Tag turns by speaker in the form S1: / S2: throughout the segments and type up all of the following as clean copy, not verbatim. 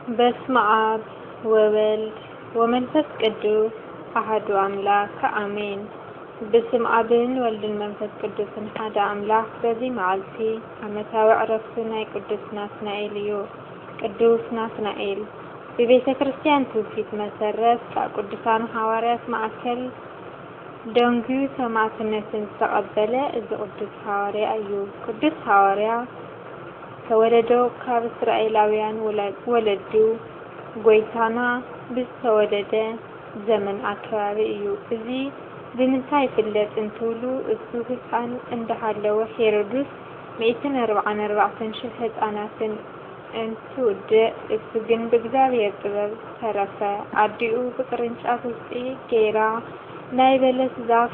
S1: በስመ አብ ወወልድ ወመንፈስ ቅዱስ አሐዱ አምላክ አሜን። በስመ አብን ወልድን መንፈስ ቅዱስን ሓደ አምላክ በዚህ መዓልቲ ዓመታዊ ዕረፍቱ ናይ ቅዱስ ናትናኤል እዩ። ቅዱስ ናትናኤል በቤተ ክርስቲያን ትውፊት መሰረት ካብ ቅዱሳን ሐዋርያት ማእከል ደንጊዩ ሰማዕትነትን ዝተቀበለ እዚ ቅዱስ ሐዋርያ እዩ። ቅዱስ ሐዋርያ ተወለዶ ካብ እስራኤላውያን ወለዱ ጎይታና ብዝተወለደ ዘመን አካባቢ እዩ። እዚ ብምንታይ ይፍለጥ እንትብሉ እሱ ህፃን እንዳሃለወ ሄሮድስ 144,000 ህፃናትን እንትውድእ እሱ ግን በእግዚአብሔር ጥበብ ተረፈ። አዲኡ በቅርንጫፍ ውስጥ ጌራ ናይ በለስ ዛፍ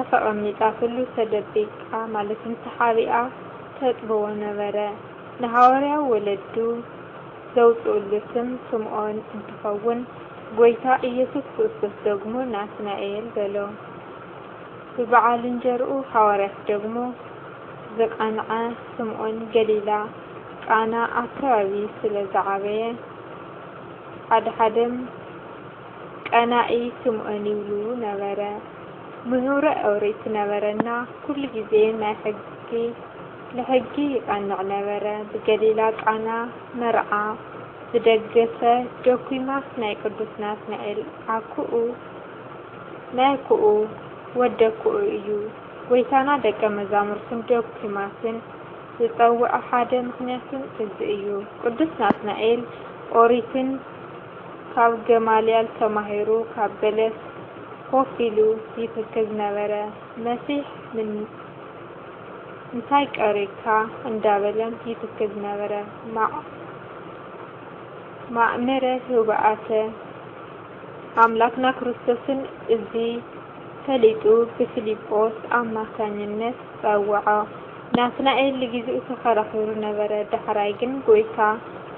S1: ተቀሚጣ ሁሉ ተደቢቃ ማለትም ተሓቢኣ ተጥብዎ ነበረ። ንሐዋርያው ወለዱ ዘውፅኡሉ ስም ስምዖን እንትኸውን ጎይታ ኢየሱስ ክርስቶስ ደግሞ ናትናኤል በሎ። ብባልንጀርኡ ሐዋርያት ደግሞ ዘቃንዐ ስምዖን ገሊላ ቃና አካባቢ ስለዝዓበየ ሓደም ቀናኢ ስምዖን ይብሉ ነበረ። ምሁረ ኦሪት ነበረና ኩሉ ጊዜ ለሕጊ ይቃንዕ ነበረ። በገሊላ ቃና መርዓ ዝደገሰ ዶኩማስ ናይ ቅዱስ ናትናኤል ናይኩኡ ወደኩኡ እዩ። ጎይታና ደቀ መዛሙርቱን ዶኩማስን ዝፀውዐ ሓደ ምክንያቱን እዚ እዩ። ቅዱስ ናትናኤል ኦሪትን ካብ ገማልያል ተማሂሩ ካብ በለስ ኮፍ ኢሉ ይትክዝ ነበረ። መሲሕ እንታይ ቀሪካ እንዳበለም ይትክዝ ነበረ። ማእምረ ህውኣተ አምላክና ክርስቶስን እዚ ፈሊጡ ብፊልጶስ አማካኝነት ፀውዖ። ናትናኤል ለጊዜኡ ተኸራኺሩ ነበረ። ዳሕራይ ግን ጎይታ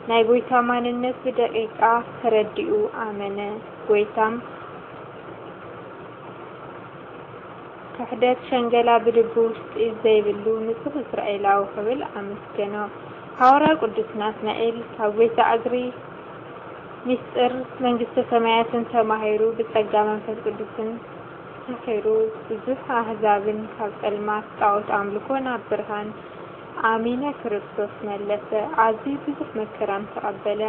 S1: ናይ ጎይታ ማንነት ብደቂቃ ተረዲኡ አመነ። ጎይታም ክሕደት ሸንገላ ብልቡ ውሽጢ ዘይብሉ ንጹህ እስራኤላዊ ክብል አመስገኖ። ሐዋርያ ቅዱስ ናትናኤል ካብ ጎይታ እግሪ ምስጢር መንግስተ ሰማያትን ተማሂሩ ብጸጋ መንፈስ ቅዱስን ተኺሩ ብዙሕ አሕዛብን ካብ ጸልማት ጣዖት አምልኮ ናብ ብርሃን አሚነ ክርስቶስ መለሰ። አዝዩ ብዙሕ መከራን ተቀበለ።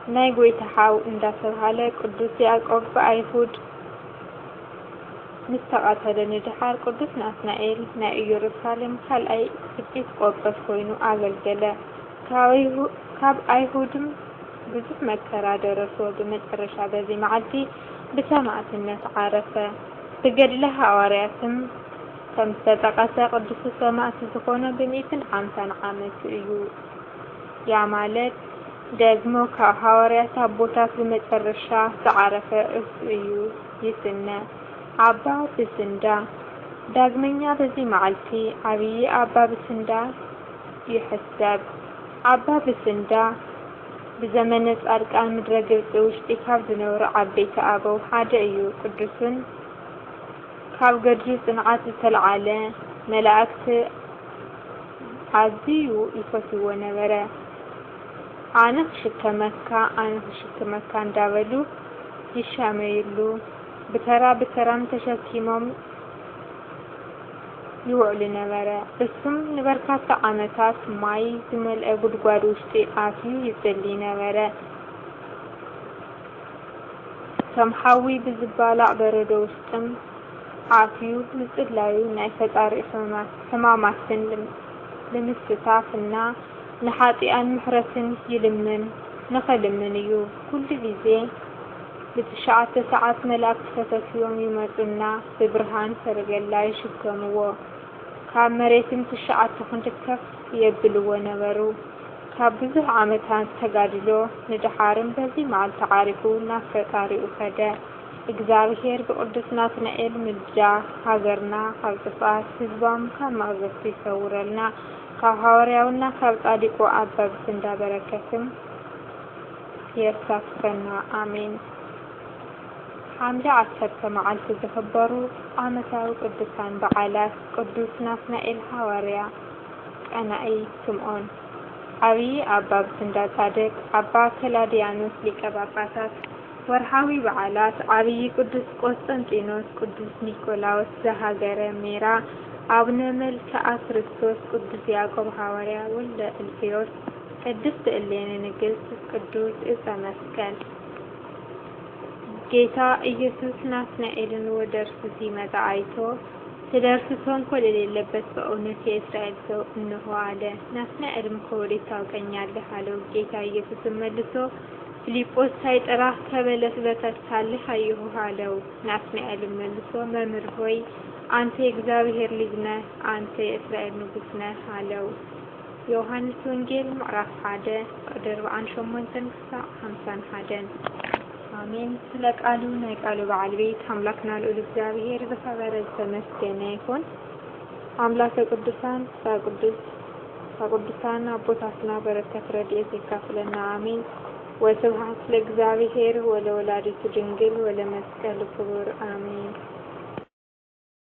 S1: ናይ ጎይታ ሓው እንዳተባሃለ ቅዱስ ያዕቆብ ብአይሁድ ምስተቃተለ ንድሓር ቅዱስ ናትናኤል ናይ ኢየሩሳሌም ካልኣይ ኤጲስቆጶስ ኮይኑ አገልገለ። ካብ አይሁድም ብዙሕ መከራ ደረሶ። በመጨረሻ በዚህ መዓልቲ ብሰማዕትነት ዓረፈ። ብገድለ ሐዋርያትም ከም ዝተጠቀሰ ቅዱስ ሰማዕቲ ዝኾነ ብ150 ዓመቱ እዩ። ያ ማለት ደግሞ ካብ ሐዋርያት አቦታት በመጨረሻ ዝዓረፈ እሱ እዩ ይስነ። አባ ብስንዳ ዳግመኛ በዚህ መዓልቲ ዓብይ አባ ብስንዳ ይሕሰብ። አባ ብስንዳ ብዘመነ ጻድቃን ምድረ ግብጽ ውሽጢ ካብ ዝነበሩ ዓበይቲ አበው ሓደ እዩ። ቅዱስን ካብ ገድሉ ጽንዓት ዝተለዓለ መላእክቲ አዝዩ ይፈትዎ ነበረ። አነ ክሽከመካ እንዳበሉ ይሻመይሉ በተራም ተሸኪሞም ይውዕሉ ነበረ። እሱም ንበርካታ ዓመታት ማይ ዝመልአ ጉድጓድ ውሽጢ አትዩ ይጸልይ ነበረ። ከም ሓዊ ብዝባላዕ በረዶ ውስጥም አትዩ ምጽላዩ ናይ ፈጣሪ ሕማማትን ንምስታፍና ንሓጢአን ምሕረትን ንኸልምን እዩ። ኩሉ ጊዜ ብ9 ሰዓት መላእክት ተሰፊዮም ይመጹና ብብርሃን ሰረገላ ይሽከምዎ። ካብ መሬትም 9 ክንዲ ከፍ የብልዎ ነበሩ። ካብ ብዙሕ ዓመታት ተጋድሎ ንድሓርም በዚህ መዓልቲ ዓሪፉ ናብ ፈጣሪኡ ኸደ። እግዚአብሔር ብቅዱስ ናትናኤል ምልጃ ሃገርና ካብ ጥፋት ህዝባም ካብ መቅዘፍቲ ይሰውረልና። ካብ ሐዋርያውና ካብ ጻድቁ አባ ብስንዳ በረከትም የሳትፈና አሜን። ሐምሌ 10 መዓልቲ ዝኽበሩ ዓመታዊ ቅዱሳን በዓላት ቅዱስ ናትናኤል ሐዋርያ፣ ቀናኢ ስምዖን ዓብይ አባ ብስንዳ ጻድቅ አባ ከላዲያኖስ ሊቀ ጳጳሳት ወርሃዊ በዓላት ዓብይ ቅዱስ ቆስጠንጢኖስ ቅዱስ ኒቆላዎስ ዘሀገረ ሜራ አቡነ መልክዓ ክርስቶስ ቅዱስ ያዕቆብ ሐዋርያ ወልደ እልፍዮስ ቅድስት እሌኒ ንግሥት ቅዱስ ዕፀ መስቀል ጌታ ኢየሱስ ናትናኤልን ወደ እርሱ ሲመጣ አይቶ ስለ እርሱ ተንኮል የሌለበት በእውነት የእስራኤል ሰው እነሆ አለ። ናትናኤልም ከወዴት ታውቀኛለህ አለው። ጌታ ኢየሱስም መልሶ ፊልጶስ ሳይጠራህ ከበለስ በታች ሳለህ አየሁህ አለው። ናትናኤልም መልሶ መምህር ሆይ አንተ የእግዚአብሔር ልጅ ነህ፣ አንተ የእስራኤል ንጉሥ ነህ አለው። ዮሐንስ ወንጌል ምዕራፍ 1 ቁጥር 48-51 አሜን። ስለ ቃሉ ናይ ቃሉ ባለቤት አምላክና ልዑል እግዚአብሔር በከበረ ተመስገነ ይሁን። አምላከ ቅዱሳን ከቅዱሳን አቦታትና በረከት ረድኤት ይካፈለና አሜን። ወስብሐት ለእግዚአብሔር ወለወላዲቱ ድንግል ወለመስቀሉ ክቡር አሜን።